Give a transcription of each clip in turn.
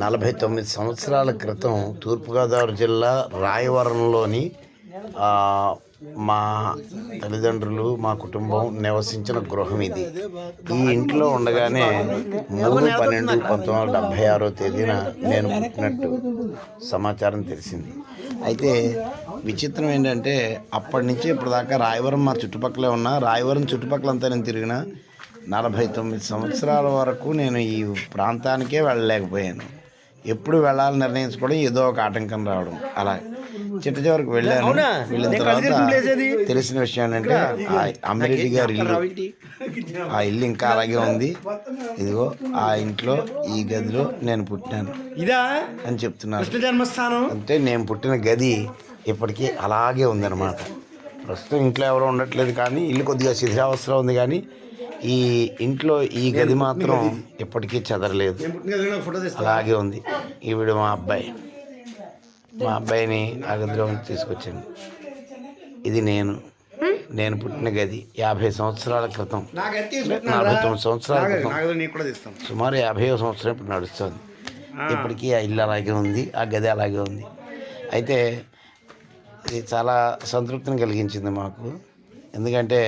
49 సంవత్సరాల క్రితం తూర్పుగోదావరి జిల్లా రాయవరంలోని మా తల్లిదండ్రులు మా కుటుంబం నివసించిన గృహం ఇది. ఈ ఇంట్లో ఉండగానే 3/12/1976 తేదీన నేను పుట్టినట్టు సమాచారం తెలిసింది. అయితే విచిత్రం ఏంటంటే అప్పటి నుంచి ఇప్పటిదాకా రాయవరం మా చుట్టుపక్కలే ఉన్నా, రాయవరం చుట్టుపక్కలంతా నేను తిరిగిన 49 సంవత్సరాల వరకు నేను ఈ ప్రాంతానికే వెళ్ళలేకపోయాను. ఎప్పుడు వెళ్ళాలని నిర్ణయించుకోవడం ఏదో ఒక ఆటంకం రావడం, అలా చిట్ట చివరికి వెళ్ళాను. వెళ్ళిన తర్వాత తెలిసిన విషయం ఏంటంటే అమ్మిరెడ్డి గారి ఇల్లు, ఆ ఇల్లు ఇంకా అలాగే ఉంది. ఇదిగో ఆ ఇంట్లో ఈ గదిలో నేను పుట్టాను అని చెప్తున్నాను. అంటే నేను పుట్టిన గది ఇప్పటికీ అలాగే ఉందన్నమాట. ప్రస్తుతం ఇంట్లో ఎవరో ఉండట్లేదు, కానీ ఇల్లు కొద్దిగా శిథిలావస్థలో ఉంది, కానీ ఈ ఇంట్లో ఈ గది మాత్రం ఇప్పటికీ చెదరలేదు, అలాగే ఉంది. ఈవిడ మా అబ్బాయిని ఆ గదిలో తీసుకొచ్చాను. ఇది నేను పుట్టిన గది 50 సంవత్సరాల క్రితం, 49 సంవత్సరాల క్రితం, సుమారు 50వ సంవత్సరం ఇప్పుడు నడుస్తుంది. ఇప్పటికీ ఆ ఇల్లు అలాగే ఉంది, ఆ గది అలాగే ఉంది. అయితే ఇది చాలా సంతృప్తిని కలిగించింది మాకు. ఎందుకంటే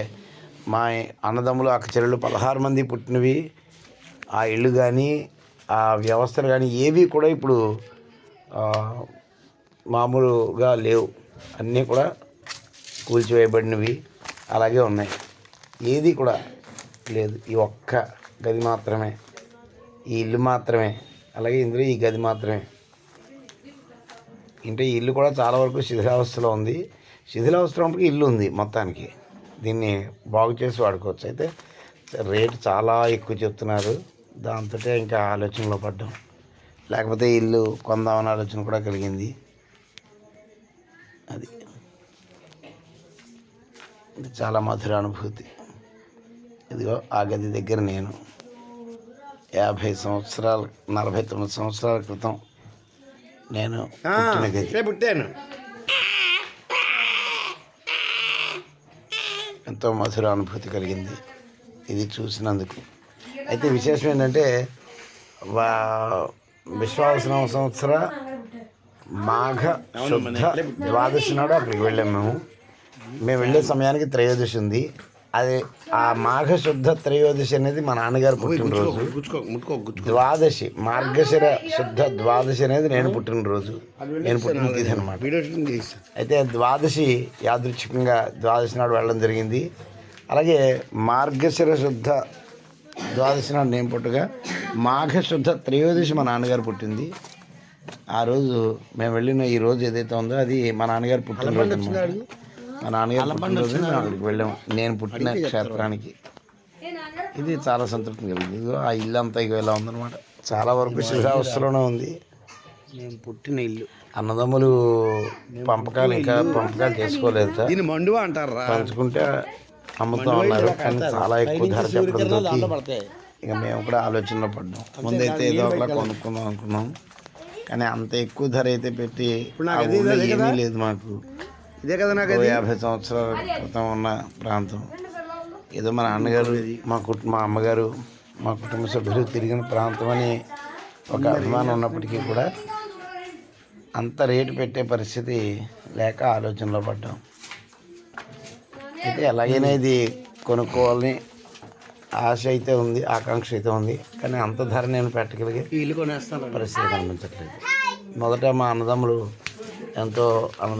మా అన్నదమ్ములు అక్క చెల్లెళ్ళు 16 మంది పుట్టినవి. ఆ ఇళ్ళు కానీ ఆ వ్యవస్థలు కానీ ఏవి కూడా ఇప్పుడు మామూలుగా లేవు. అన్నీ కూడా కూల్చివేయబడినవి అలాగే ఉన్నాయి, ఏది కూడా లేదు. ఈ ఒక్క గది మాత్రమే, ఈ ఇల్లు మాత్రమే, అలాగే ఇందులో ఈ గది మాత్రమే. అంటే ఈ ఇల్లు కూడా చాలా వరకు శిథిలావస్థలో ఉంది. శిథిలావస్థలో ఉన్నప్పటికీ ఇల్లు ఉంది మొత్తానికి. దీన్ని బాగు చేసి వాడుకోవచ్చు. అయితే రేటు చాలా ఎక్కువ చెప్తున్నారు. దాంతో ఇంకా ఆలోచనలో పడ్డాం. లేకపోతే ఇల్లు కొందామని ఆలోచన కూడా కలిగింది. అది చాలా మధుర అనుభూతి. ఇదిగో ఆ గది దగ్గర నేను 49 సంవత్సరాల క్రితం నేను పుట్టాను. ఎంతో మధుర అనుభూతి కలిగింది ఇది చూసినందుకు. అయితే విశేషం ఏంటంటే విశ్వావసన సంవత్సర మాఘ శుద్ధ ద్వాదశి నాడు అక్కడికి వెళ్ళాము. మేము వెళ్ళే సమయానికి త్రయోదశి ఉంది. అది ఆ మాఘ శుద్ధ త్రయోదశి అనేది మా నాన్నగారు పుట్టినరోజు. ద్వాదశి మార్గశిర శుద్ధ ద్వాదశి అనేది నేను పుట్టినరోజు, నేను పుట్టిన తిథి అనమాట. అయితే ద్వాదశి యాదృచ్ఛికంగా ద్వాదశి నాడు వెళ్ళడం జరిగింది. అలాగే మార్గశిర శుద్ధ ద్వాదశి నాడు నేను పుట్టగా మాఘ శుద్ధ త్రయోదశి మా నాన్నగారు పుట్టింది. ఆ రోజు మేము వెళ్ళిన ఈ రోజు ఏదైతే ఉందో అది మా నాన్నగారు పుట్టినరోజు అనమాట. మా నాన్నగారు పుట్టినరోజు మేము అక్కడికి వెళ్ళాము, నేను పుట్టిన క్షేత్రానికి. ఇది చాలా సంతృప్తి కలిగింది. ఇదిగో ఆ ఇల్లు అంతా ఇక ఇలా ఉందన్నమాట. చాలా వరకు శిథిలావస్థలోనే ఉంది నేను పుట్టిన ఇల్లు. అన్నదమ్ములు పంపకాలు చేసుకోలేదు, దీన్ని మండువా అంటారు, పంచుకుంటే అమ్ముతా ఉన్నారు. కానీ చాలా ఎక్కువ ధర చెప్పడంతో ఇక మేము కూడా ఆలోచనలో పడ్డాం. ముందైతే ఏదో ఒకలా కొనుక్కుందాం అనుకున్నాం, కానీ అంత ఎక్కువ ధర అయితే పెట్టి ఏమీ లేదు మాకు. ఇదే కదా నాకు 50 సంవత్సరాల క్రితం ఉన్న ప్రాంతం. ఏదో మా నాన్నగారు మా అమ్మగారు మా కుటుంబ సభ్యులు తిరిగిన ప్రాంతం అని ఒక అభిమానం ఉన్నప్పటికీ కూడా అంత రేటు పెట్టే పరిస్థితి లేక ఆలోచనలో పడ్డాం. అయితే ఎలాగైనా ఇది కొనుక్కోవాలని ఆశ అయితే ఉంది, ఆకాంక్ష అయితే ఉంది, కానీ అంత ధర నేను పెట్టగలిగే ఇల్లు కొనేస్తాను పరిస్థితి కనిపించట్లేదు. మొదట మా అన్నదమ్ములు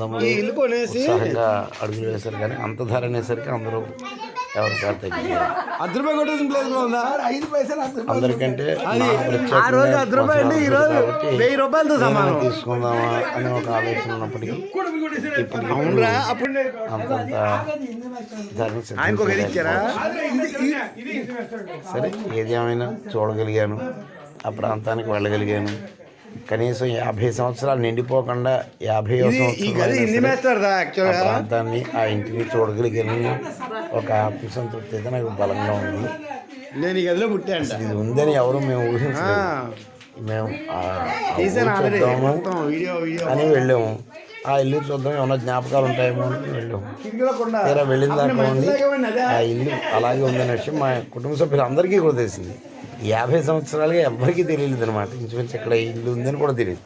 ఉత్సాహంగా అడుగులు వేశారు, కానీ అంత ధర అనేసరికి అందరూ ఎవరికారు తగ్గింది. అందరికంటే తీసుకుందామా అని ఒక ఆలోచన ఉన్నప్పటికీ అంతంత ధరని సరే ఏది ఏమైనా చూడగలిగాను, ఆ ప్రాంతానికి వెళ్ళగలిగాను. కనీసం 50 సంవత్సరాలు నిండిపోకుండా 50వ సంవత్సరం ప్రాంతాన్ని ఆ ఇంటిని చూడగలిగాను. ఒక ఆత్మసంతృప్తి అయితే నాకు బలంగా ఉంది. నేను ఈ గదిలో పుట్టాను, ఇది ఉందని ఎవరు మేము ఊహించలేదు. మేము చూద్దాము అని వెళ్ళాము. ఆ ఇల్లు చూద్దాం, ఏమన్నా జ్ఞాపకాలు ఉంటాయేమో అని వెళ్ళాము. తీరా వెళ్ళిన దాకా ఉంది ఆ ఇల్లు అలాగే ఉందనే విషయం మా కుటుంబ సభ్యులు అందరికీ కూడా తెలిసింది. 50 సంవత్సరాలుగా ఎవ్వరికీ తెలియలేదు అనమాట. ఇంచుమించు ఇక్కడ ఇల్లు ఉందని కూడా తెలియదు.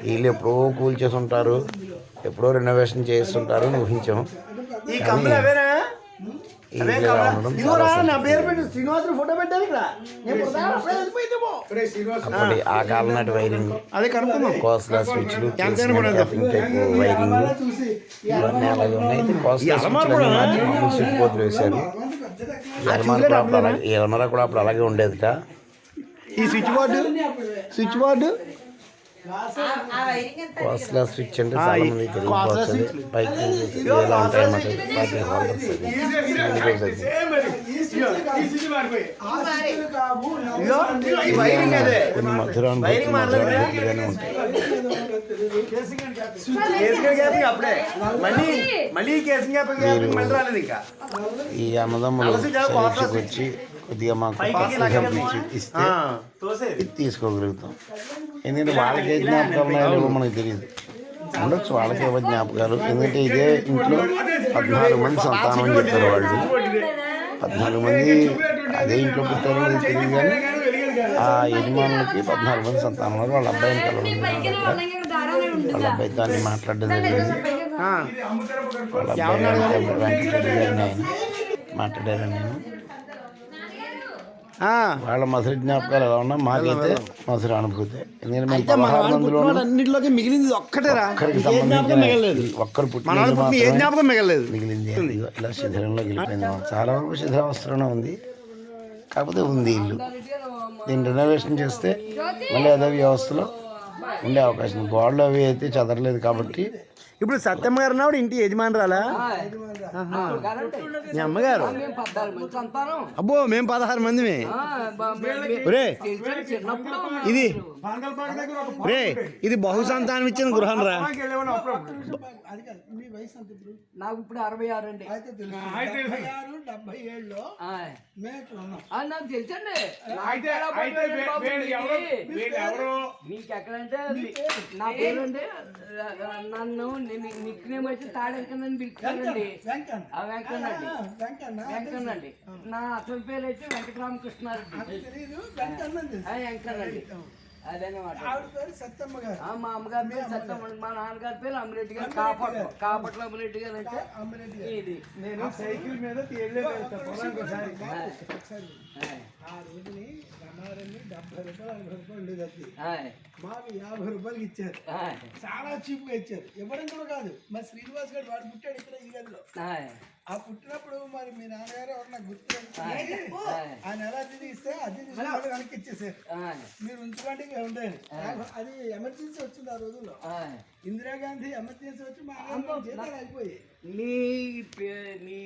ఈ ఇల్లు ఎప్పుడో కూల్చేసి ఉంటారు, ఎప్పుడో రెనోవేషన్ చేస్తుంటారు అని ఊహించాం. ఈ ఇల్లు ఇలా ఉండడం అప్పటి ఆ కాలం నాటి వైరింగ్, కోస్లా స్విచ్లు, వైరింగ్ ఇవన్నీ అలాగే ఉన్నాయి. కోస్లా స్విచ్లు స్విచ్ బోర్డులు వేశారు. ఈ ఎలమర కూడా అప్పుడు అలాగే ఉండేదిట. ఈ స్విచ్ బోర్డు కోస్లా స్విచ్ అంటే చాలా మంది తెలియకపోతుంది. పైకి ఇలా ఉంటాయన్నమాట. కొన్ని మధురానుభూతిగానే ఉంటాయి. ఈ అన్నదమ్ములు వచ్చి కొద్దిగా మాకు ఇస్తే ఇది తీసుకోగలుగుతాం. ఎందుకంటే వాళ్ళకి ఏ జ్ఞాపకాలు ఉన్నాయో మనకు తెలియదు. ఉండొచ్చు వాళ్ళకి ఏవో జ్ఞాపకాలు. ఎందుకంటే ఇదే ఇంట్లో 14 మంది సంతానం అని చెప్తారు వాళ్ళు. 14 మంది అదే ఇంట్లో పుట్టారు తెలియదు. కానీ ఆ యజమానులకి 14 మంది సంతానం. వాళ్ళ అబ్బాయిని కలవడం, వాళ్ళ అబ్బాయితో అన్ని మాట్లాడడం జరిగింది. వాళ్ళ అబ్బాయి వెంకటరెడ్డి గారిని ఆయన మాట్లాడాను నేను. వాళ్ళ మధుర జ్ఞాపకాలు ఎలా ఉన్నా మాకైతే మధుర అనుభూతి. ఎందుకంటే మేము 16 మందిలో అన్నింటిలోకి మిగిలింది ఒక్కటేరా, ఒక్కరు పుట్టిన మిగిలింది. ఇలా శిథిలంలోకి వెళ్ళిపోయింది. చాలా వరకు శిథిలావస్థలోనే ఉంది. కాకపోతే ఉంది ఇల్లు. దీన్ని రెనోవేషన్ చేస్తే మళ్ళీ అదే వ్యవస్థలో ఉండే అవకాశం. గోడలు అవి అయితే చదరలేదు కాబట్టి. ఇప్పుడు సత్యమ్మ గారు ఉన్నప్పుడు ఇంటి యజమానురాలా? మీ అమ్మగారు? అబ్బో మేము 16 మందిమే. ఇది బహుసంతానం ఇచ్చిన గృహం రా. నాకు ఇప్పుడు 66 అండి. నాకు తెలుసండి. మీకు ఎక్కడంటే నా పేరండి. నన్ను నిక్నేమ్ అయితే తాడెంకనని పిలుస్తానండి. వెంకన్నండి. నా అసలు పేరు అయితే వెంకటరామకృష్ణారెడ్డి. వెంకన్నండి. అదేనమాట. మా అమ్మగారి పేరు సత్యమ్మ. మా నాన్నగారి పేరు అమ్మిరెడ్డి గారు. కాపట్ల అమ్మిరెడ్డి గారు. అంటే ఇది నేను సైకిల్ మీద 70 రూపాయలు ఉండేది. మాకు 50 రూపాయలకి ఇచ్చారు. చాలా చీప్ గా ఇచ్చారు. ఇవ్వడం కూడా కాదు. మరి శ్రీనివాస్ గారు వాడు పుట్టాడు ఇక్కడ ఈ గదిలో. ఆ పుట్టినప్పుడు మరి మీ నాన్నగారు ఎవరన్నా గుర్తు ఆయన ఎలా తిరిగి ఇస్తే అది వెనక్కి ఇచ్చేసారు. మీరు ఉంచుకోండి ఉండేది. అది ఎమర్జెన్సీ వచ్చింది ఆ రోజుల్లో. ఇందిరాగాంధీ ఎమర్జెన్సీ వచ్చి మా జీతాలు అయిపోయి. నీ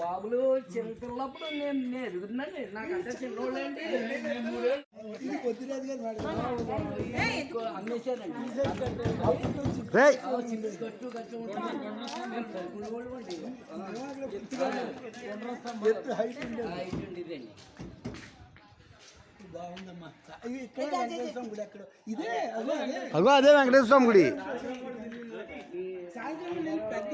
బాబులు చిన్నప్పుడు నేను ఎదుగుతున్నాండి. నాకంటే చిన్నోళ్ళండి. ఇది కొద్దిరాజు గారు అమ్మేశారండి. బాగుందమ్మా. ఇక్కడ వెంకటేశ్వర గుడి ఎక్కడ? ఇదే అదే వెంకటేశ్వర స్వామి గుడి. సాయంత్రం పెద్ద